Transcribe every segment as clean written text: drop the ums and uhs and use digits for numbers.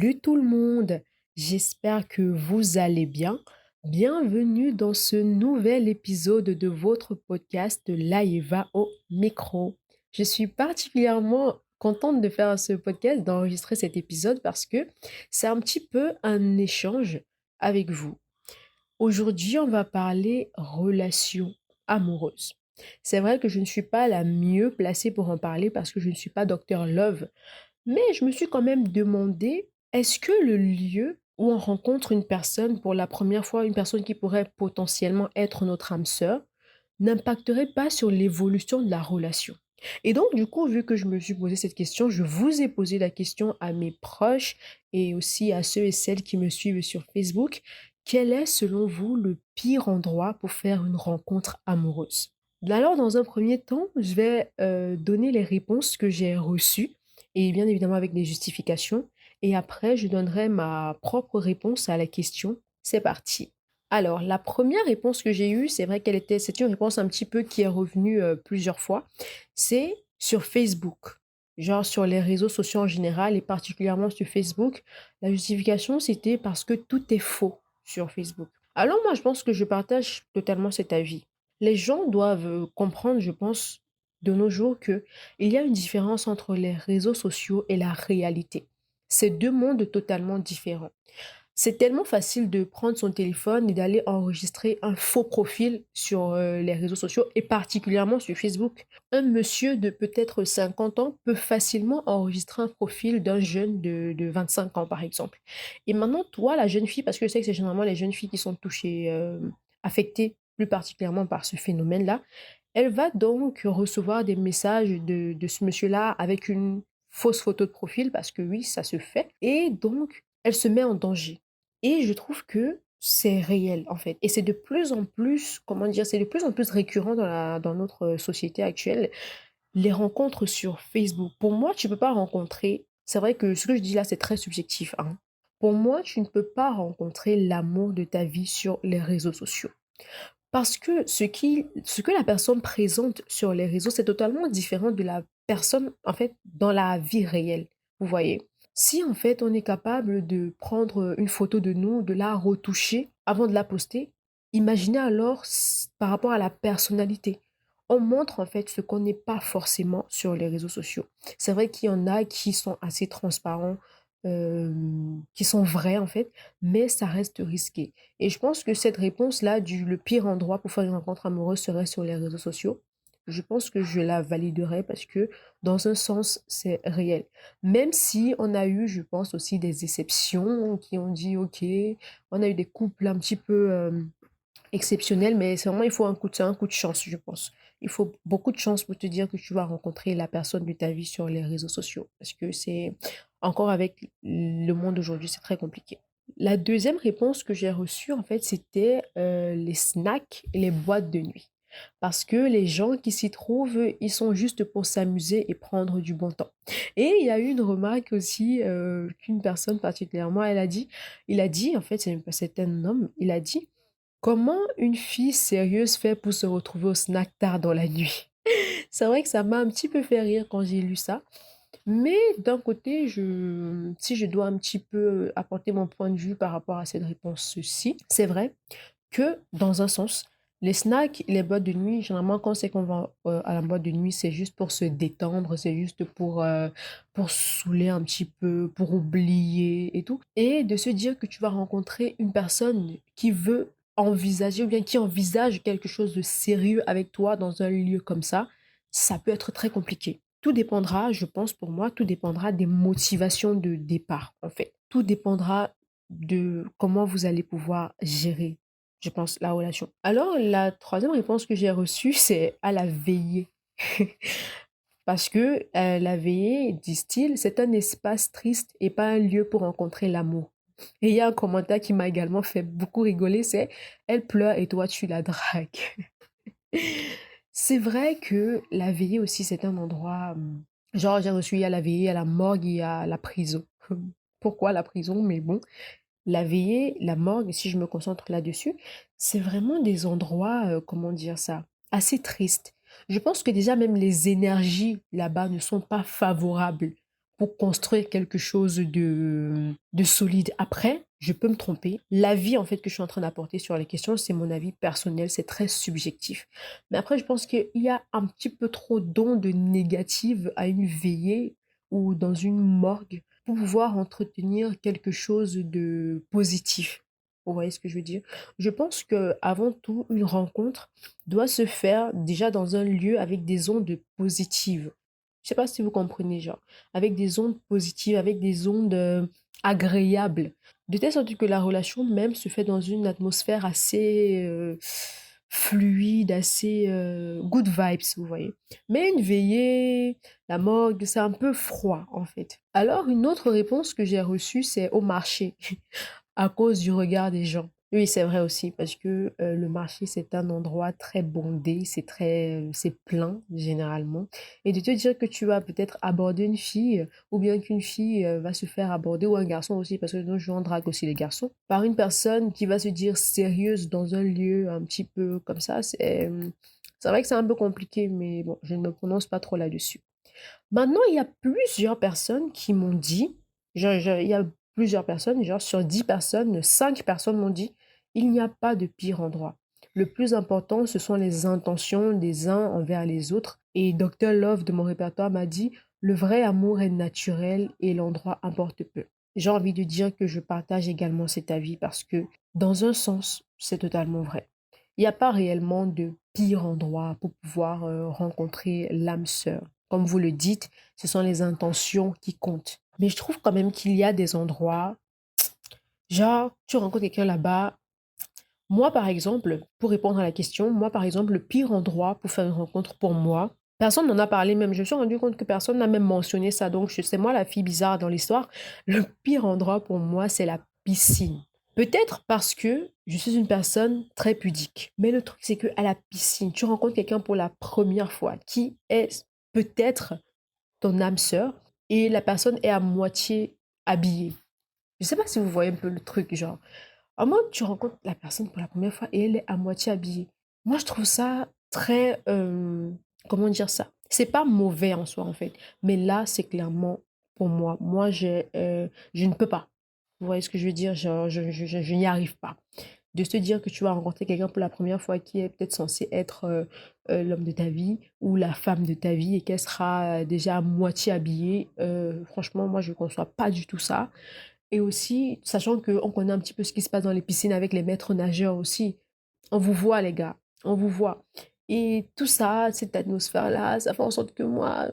Salut tout le monde, j'espère que vous allez bien. Bienvenue dans ce nouvel épisode de votre podcast Laïva au micro. Je suis particulièrement contente de faire ce podcast, d'enregistrer cet épisode parce que c'est un petit peu un échange avec vous. Aujourd'hui, on va parler relations amoureuses. C'est vrai que je ne suis pas la mieux placée pour en parler parce que je ne suis pas docteur Love, mais je me suis quand même demandé, est-ce que le lieu où on rencontre une personne pour la première fois, une personne qui pourrait potentiellement être notre âme sœur, n'impacterait pas sur l'évolution de la relation? Et donc, du coup, vu que je me suis posé cette question, je vous ai posé la question à mes proches et aussi à ceux et celles qui me suivent sur Facebook. Quel est, selon vous, le pire endroit pour faire une rencontre amoureuse? Alors, dans un premier temps, je vais donner les réponses que j'ai reçues et bien évidemment avec des justifications. Et après, je donnerai ma propre réponse à la question. C'est parti. Alors, la première réponse que j'ai eue, c'est vrai c'est une réponse un petit peu qui est revenue plusieurs fois. C'est sur Facebook. Genre sur les réseaux sociaux en général et particulièrement sur Facebook. La justification, c'était parce que tout est faux sur Facebook. Alors moi, je pense que je partage totalement cet avis. Les gens doivent comprendre, je pense, de nos jours que il y a une différence entre les réseaux sociaux et la réalité. C'est deux mondes totalement différents. C'est tellement facile de prendre son téléphone et d'aller enregistrer un faux profil sur les réseaux sociaux et particulièrement sur Facebook. Un monsieur de peut-être 50 ans peut facilement enregistrer un profil d'un jeune de 25 ans, par exemple. Et maintenant, toi, la jeune fille, parce que je sais que c'est généralement les jeunes filles qui sont touchées, affectées plus particulièrement par ce phénomène-là, elle va donc recevoir des messages de ce monsieur-là avec une fausse photo de profil, parce que oui, ça se fait. Et donc, elle se met en danger. Et je trouve que c'est réel, en fait. Et c'est de plus en plus, comment dire, c'est de plus en plus récurrent dans notre société actuelle, les rencontres sur Facebook. Pour moi, tu peux pas rencontrer, c'est vrai que ce que je dis là, c'est très subjectif, hein. Pour moi, tu ne peux pas rencontrer l'amour de ta vie sur les réseaux sociaux. Parce que ce que la personne présente sur les réseaux, c'est totalement différent de la personne, en fait, dans la vie réelle. Vous voyez? Si, en fait, on est capable de prendre une photo de nous, de la retoucher avant de la poster, imaginez alors par rapport à la personnalité. On montre, en fait, ce qu'on n'est pas forcément sur les réseaux sociaux. C'est vrai qu'il y en a qui sont assez transparents, qui sont vrais, en fait, mais ça reste risqué. Et je pense que cette réponse-là, le pire endroit pour faire une rencontre amoureuse serait sur les réseaux sociaux. Je pense que je la validerais parce que dans un sens, c'est réel. Même si on a eu, je pense aussi des exceptions qui ont dit, OK, on a eu des couples un petit peu exceptionnels, mais c'est vraiment, c'est un coup de chance, je pense. Il faut beaucoup de chance pour te dire que tu vas rencontrer la personne de ta vie sur les réseaux sociaux. Parce que c'est, encore avec le monde d'aujourd'hui, c'est très compliqué. La deuxième réponse que j'ai reçue, en fait, c'était les snacks et les boîtes de nuit. Parce que les gens qui s'y trouvent, ils sont juste pour s'amuser et prendre du bon temps. Et il y a eu une remarque aussi qu'une personne particulièrement, il a dit, en fait, c'est un homme, il a dit, comment une fille sérieuse fait pour se retrouver au snack tard dans la nuit? C'est vrai que ça m'a un petit peu fait rire quand j'ai lu ça. Mais d'un côté, si je dois un petit peu apporter mon point de vue par rapport à cette réponse-ci, c'est vrai que dans un sens, les snacks, les boîtes de nuit, généralement quand c'est qu'on va à la boîte de nuit, c'est juste pour se détendre, c'est juste pour saouler un petit peu, pour oublier et tout. Et de se dire que tu vas rencontrer une personne qui veut envisager ou bien qui envisage quelque chose de sérieux avec toi dans un lieu comme ça peut être très compliqué. Tout dépendra, je pense pour moi, tout dépendra des motivations de départ, en fait. Tout dépendra de comment vous allez pouvoir gérer, je pense, la relation. Alors, la troisième réponse que j'ai reçue, c'est à la veillée. Parce que la veillée, disent-ils, c'est un espace triste et pas un lieu pour rencontrer l'amour. Et il y a un commentaire qui m'a également fait beaucoup rigoler, c'est elle pleure et toi tu la dragues. C'est vrai que la veillée aussi, c'est un endroit, genre j'ai reçu il y a la veillée, il y a la morgue, il y a la prison. Pourquoi la prison? Mais bon, la veillée, la morgue, si je me concentre là-dessus, c'est vraiment des endroits, comment dire ça, assez tristes. Je pense que déjà même les énergies là-bas ne sont pas favorables pour construire quelque chose de solide. Après, je peux me tromper. L'avis, en fait, que je suis en train d'apporter sur les questions, c'est mon avis personnel, c'est très subjectif. Mais après, je pense qu'il y a un petit peu trop d'ondes négatives à une veillée ou dans une morgue pour pouvoir entretenir quelque chose de positif. Vous voyez ce que je veux dire? Je pense que avant tout, une rencontre doit se faire déjà dans un lieu avec des ondes positives. Je sais pas si vous comprenez, genre, avec des ondes positives, avec des ondes agréables, de telle sorte que la relation même se fait dans une atmosphère assez fluide, assez good vibes, vous voyez. Mais une veillée, la morgue, c'est un peu froid en fait. Alors, une autre réponse que j'ai reçue, c'est au marché. À cause du regard des gens. Oui, c'est vrai aussi parce que, le marché, c'est un endroit très bondé, c'est plein généralement et de te dire que tu vas peut-être aborder une fille, ou bien qu'une fille, va se faire aborder ou un garçon aussi parce que de nos jours on drague aussi les garçons, par une personne qui va se dire sérieuse dans un lieu un petit peu comme ça, c'est vrai que c'est un peu compliqué mais bon, je ne me prononce pas trop là-dessus. Maintenant, il y a plusieurs personnes qui m'ont dit, il y a plusieurs personnes, genre sur 10 personnes, 5 personnes m'ont dit, il n'y a pas de pire endroit. Le plus important, ce sont les intentions des uns envers les autres. Et Dr. Love de mon répertoire m'a dit, le vrai amour est naturel et l'endroit importe peu. J'ai envie de dire que je partage également cet avis parce que, dans un sens, c'est totalement vrai. Il n'y a pas réellement de pire endroit pour pouvoir rencontrer l'âme sœur. Comme vous le dites, ce sont les intentions qui comptent. Mais je trouve quand même qu'il y a des endroits, genre, tu rencontres quelqu'un là-bas. Moi, par exemple, pour répondre à la question, moi, par exemple, le pire endroit pour faire une rencontre pour moi, personne n'en a parlé même. Je me suis rendu compte que personne n'a même mentionné ça. Donc, c'est moi la fille bizarre dans l'histoire. Le pire endroit pour moi, c'est la piscine. Peut-être parce que je suis une personne très pudique. Mais le truc, c'est qu'à la piscine, tu rencontres quelqu'un pour la première fois qui est peut-être ton âme sœur et la personne est à moitié habillée. Je sais pas si vous voyez un peu le truc, genre. À moins que tu rencontres la personne pour la première fois et elle est à moitié habillée. Moi, je trouve ça très, comment dire ça? C'est pas mauvais en soi, en fait. Mais là, c'est clairement pour moi. Moi, je ne peux pas. Vous voyez ce que je veux dire? Je n'y arrive pas. De se dire que tu vas rencontrer quelqu'un pour la première fois qui est peut-être censé être l'homme de ta vie ou la femme de ta vie et qu'elle sera déjà à moitié habillée. Franchement, moi, je ne conçois pas du tout ça. Et aussi, sachant qu'on connaît un petit peu ce qui se passe dans les piscines avec les maîtres nageurs aussi. On vous voit, les gars. On vous voit. Et tout ça, cette atmosphère-là, ça fait en sorte que moi,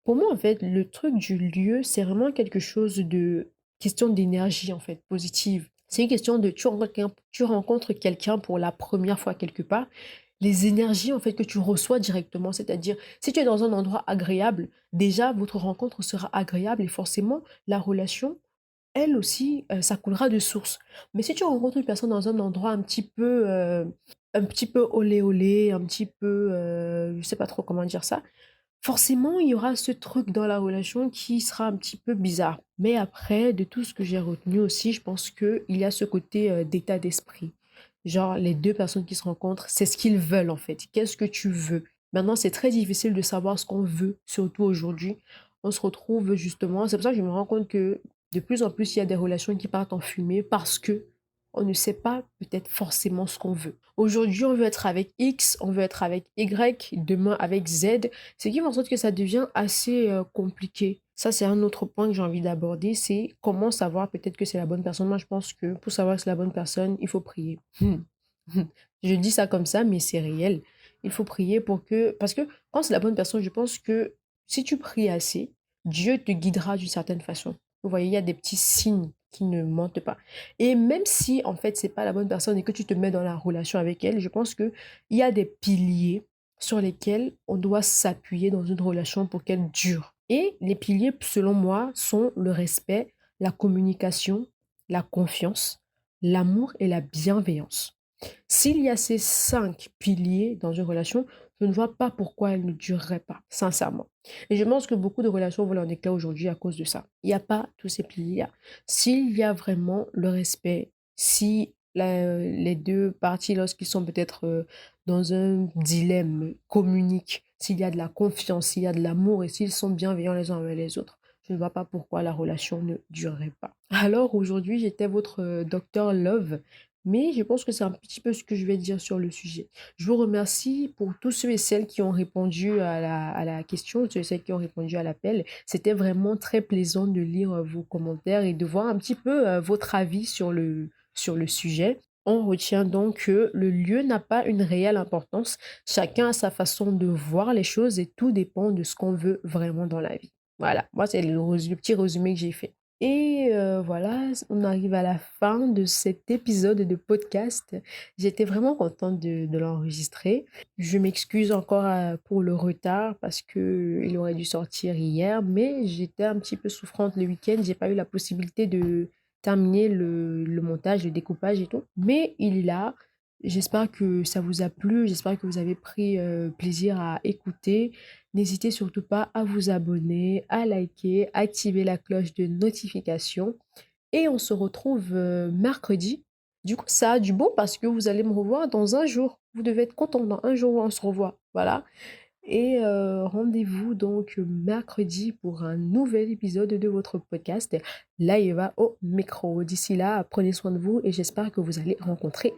pour moi, en fait, le truc du lieu, c'est vraiment quelque chose de question d'énergie, en fait, positive. C'est une question de tu rencontres quelqu'un pour la première fois quelque part, les énergies, en fait, que tu reçois directement, c'est-à-dire, si tu es dans un endroit agréable, déjà, votre rencontre sera agréable et forcément, la relation, elle aussi, ça coulera de source. Mais si tu rencontres une personne dans un endroit un petit peu olé olé, un petit peu, je sais pas trop comment dire ça, forcément, il y aura ce truc dans la relation qui sera un petit peu bizarre. Mais après, de tout ce que j'ai retenu aussi, je pense qu'il y a ce côté d'état d'esprit. Genre, les deux personnes qui se rencontrent, c'est ce qu'ils veulent en fait. Qu'est-ce que tu veux? Maintenant, c'est très difficile de savoir ce qu'on veut, surtout aujourd'hui. On se retrouve justement, c'est pour ça que je me rends compte que de plus en plus, il y a des relations qui partent en fumée parce que on ne sait pas peut-être forcément ce qu'on veut. Aujourd'hui, on veut être avec X, on veut être avec Y, demain avec Z, ce qui fait en sorte que ça devient assez compliqué. Ça, c'est un autre point que j'ai envie d'aborder, c'est comment savoir peut-être que c'est la bonne personne. Moi, je pense que pour savoir que c'est la bonne personne, il faut prier. Je dis ça comme ça, mais c'est réel. Il faut prier pour que... Parce que quand c'est la bonne personne, je pense que si tu pries assez, Dieu te guidera d'une certaine façon. Vous voyez, il y a des petits signes qui ne mentent pas. Et même si, en fait, c'est pas la bonne personne et que tu te mets dans la relation avec elle, je pense qu'il y a des piliers sur lesquels on doit s'appuyer dans une relation pour qu'elle dure. Et les piliers, selon moi, sont le respect, la communication, la confiance, l'amour et la bienveillance. S'il y a ces 5 piliers dans une relation, je ne vois pas pourquoi elle ne durerait pas, sincèrement. Et je pense que beaucoup de relations volent en éclats aujourd'hui à cause de ça. Il n'y a pas tous ces piliers-là. S'il y a vraiment le respect, si les deux parties, lorsqu'ils sont peut-être dans un dilemme, communiquent, s'il y a de la confiance, s'il y a de l'amour et s'ils sont bienveillants les uns envers les autres, je ne vois pas pourquoi la relation ne durerait pas. Alors aujourd'hui, j'étais votre docteur Love, mais je pense que c'est un petit peu ce que je vais dire sur le sujet. Je vous remercie pour tous ceux et celles qui ont répondu à la question, ceux et celles qui ont répondu à l'appel. C'était vraiment très plaisant de lire vos commentaires et de voir un petit peu votre avis sur le sujet. On retient donc que le lieu n'a pas une réelle importance. Chacun a sa façon de voir les choses et tout dépend de ce qu'on veut vraiment dans la vie. Voilà, moi c'est le petit résumé que j'ai fait. Et voilà, on arrive à la fin de cet épisode de podcast. J'étais vraiment contente de l'enregistrer. Je m'excuse encore pour le retard parce que il aurait dû sortir hier, mais j'étais un petit peu souffrante le week-end. J'ai pas eu la possibilité de terminer le montage, le découpage et tout. Mais il est là. J'espère que ça vous a plu. J'espère que vous avez pris plaisir à écouter. N'hésitez surtout pas à vous abonner, à liker, activer la cloche de notification. Et on se retrouve mercredi. Du coup, ça a du bon parce que vous allez me revoir dans un jour. Vous devez être content dans un jour où on se revoit. Voilà. Et rendez-vous donc mercredi pour un nouvel épisode de votre podcast. Là, il va au micro. D'ici là, prenez soin de vous et j'espère que vous allez rencontrer